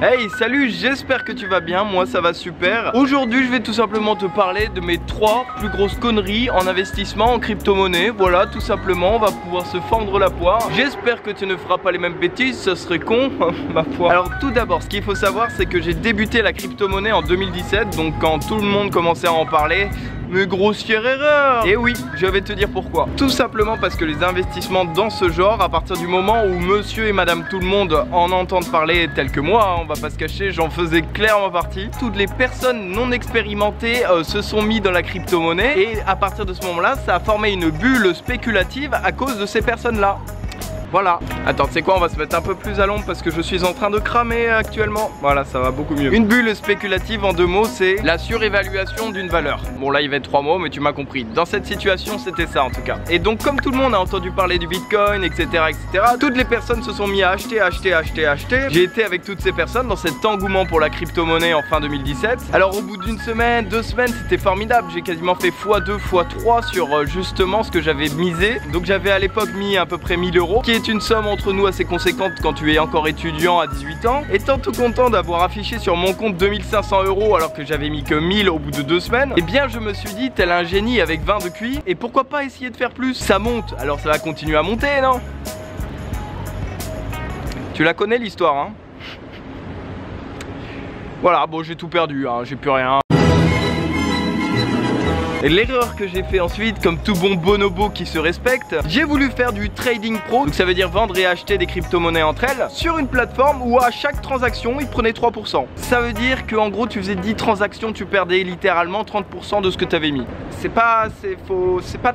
Hey, salut, j'espère que tu vas bien, moi ça va super. Aujourd'hui je vais tout simplement te parler de mes 3 plus grosses conneries en investissement en crypto-monnaie. Voilà, tout simplement, on va pouvoir se fendre la poire. J'espère que tu ne feras pas les mêmes bêtises, ça serait con, ma foi. Alors tout d'abord, ce qu'il faut savoir, c'est que j'ai débuté la crypto-monnaie en 2017, donc quand tout le monde commençait à en parler. Mais grossière erreur! Et oui, je vais te dire pourquoi. Tout simplement parce que les investissements dans ce genre, à partir du moment où monsieur et madame tout le monde en entendent parler tel que moi, on va pas se cacher, j'en faisais clairement partie. Toutes les personnes non expérimentées se sont mis dans la crypto-monnaie et à partir de ce moment-là, ça a formé une bulle spéculative à cause de ces personnes-là. Voilà. Attends, tu sais quoi, on va se mettre un peu plus à l'ombre parce que je suis en train de cramer actuellement. Voilà, ça va beaucoup mieux. Une bulle spéculative en 2 mots, c'est la surévaluation d'une valeur. Bon là, il va être 3 mots, mais tu m'as compris. Dans cette situation, c'était ça en tout cas. Et donc, comme tout le monde a entendu parler du Bitcoin, etc., toutes les personnes se sont mis à acheter. J'ai été avec toutes ces personnes dans cet engouement pour la crypto-monnaie en fin 2017. Alors, au bout d'une semaine, 2 semaines, c'était formidable. J'ai quasiment fait x2, x3 sur justement ce que j'avais misé. Donc, j'avais à l'époque mis à peu près 1000 €, qui est une somme entre nous assez conséquente quand tu es encore étudiant à 18 ans. Étant tout content d'avoir affiché sur mon compte 2500 € alors que j'avais mis que 1000 au bout de 2 semaines, et bien je me suis dit, tel un génie avec 20 de QI, et pourquoi pas essayer de faire plus? Ça monte, alors ça va continuer à monter, non? Tu la connais l'histoire, hein? Voilà, bon j'ai tout perdu, hein, j'ai plus rien. Et l'erreur que j'ai fait ensuite, comme tout bon bonobo qui se respecte, j'ai voulu faire du trading pro, donc ça veut dire vendre et acheter des crypto-monnaies entre elles, sur une plateforme où à chaque transaction, ils prenaient 3%. Ça veut dire qu'en gros, tu faisais 10 transactions, tu perdais littéralement 30% de ce que tu avais mis. C'est pas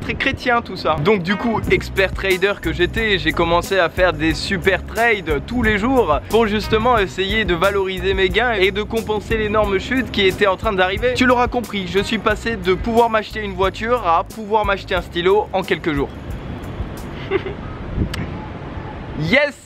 très chrétien tout ça. Donc du coup, expert trader que j'étais, j'ai commencé à faire des super trades tous les jours pour justement essayer de valoriser mes gains et de compenser l'énorme chute qui était en train d'arriver. Tu l'auras compris, je suis passé de pouvoir m'acheter une voiture à pouvoir m'acheter un stylo en quelques jours. Yes!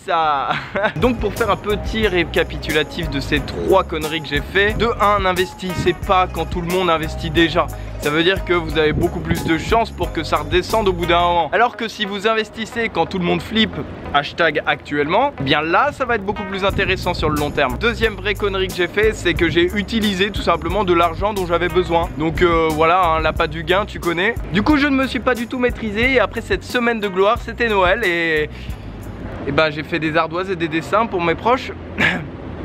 Donc pour faire un petit récapitulatif de ces 3 conneries que j'ai fait, de 1, n'investissez pas quand tout le monde investit déjà. Ça veut dire que vous avez beaucoup plus de chances pour que ça redescende au bout d'un moment. Alors que si vous investissez quand tout le monde flippe, hashtag actuellement, eh bien là ça va être beaucoup plus intéressant sur le long terme. Deuxième vraie connerie que j'ai fait, c'est que j'ai utilisé tout simplement de l'argent dont j'avais besoin. Donc voilà, hein, l'appât du gain, tu connais. Du coup je ne me suis pas du tout maîtrisé et après cette semaine de gloire, c'était Noël et ben j'ai fait des ardoises et des dessins pour mes proches.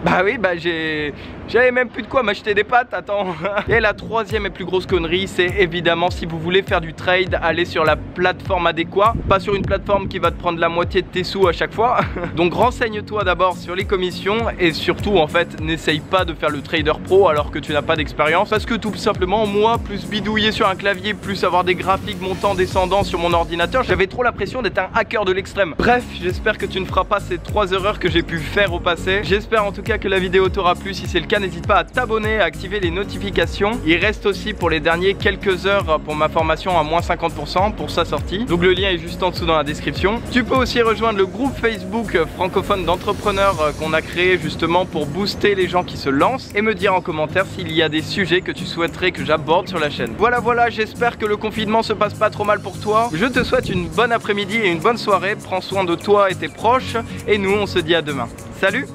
Bah oui, bah j'avais même plus de quoi m'acheter des pâtes, attends. Et la 3e et plus grosse connerie, c'est évidemment si vous voulez faire du trade, allez sur la plateforme adéquate, pas sur une plateforme qui va te prendre la moitié de tes sous à chaque fois. Donc renseigne-toi d'abord sur les commissions et surtout en fait, n'essaye pas de faire le trader pro alors que tu n'as pas d'expérience parce que tout simplement, moi, plus bidouiller sur un clavier, plus avoir des graphiques montants, descendants sur mon ordinateur, j'avais trop l'impression d'être un hacker de l'extrême. Bref, j'espère que tu ne feras pas ces 3 erreurs que j'ai pu faire au passé. J'espère en tout cas que la vidéo t'aura plu. Si c'est le cas, n'hésite pas à t'abonner, à activer les notifications. Il reste aussi pour les derniers quelques heures pour ma formation à moins 50% pour sa sortie. Donc le lien est juste en dessous dans la description. Tu peux aussi rejoindre le groupe Facebook francophone d'entrepreneurs qu'on a créé justement pour booster les gens qui se lancent et me dire en commentaire s'il y a des sujets que tu souhaiterais que j'aborde sur la chaîne. Voilà, j'espère que le confinement se passe pas trop mal pour toi. Je te souhaite une bonne après-midi et une bonne soirée. Prends soin de toi et tes proches et nous on se dit à demain. Salut!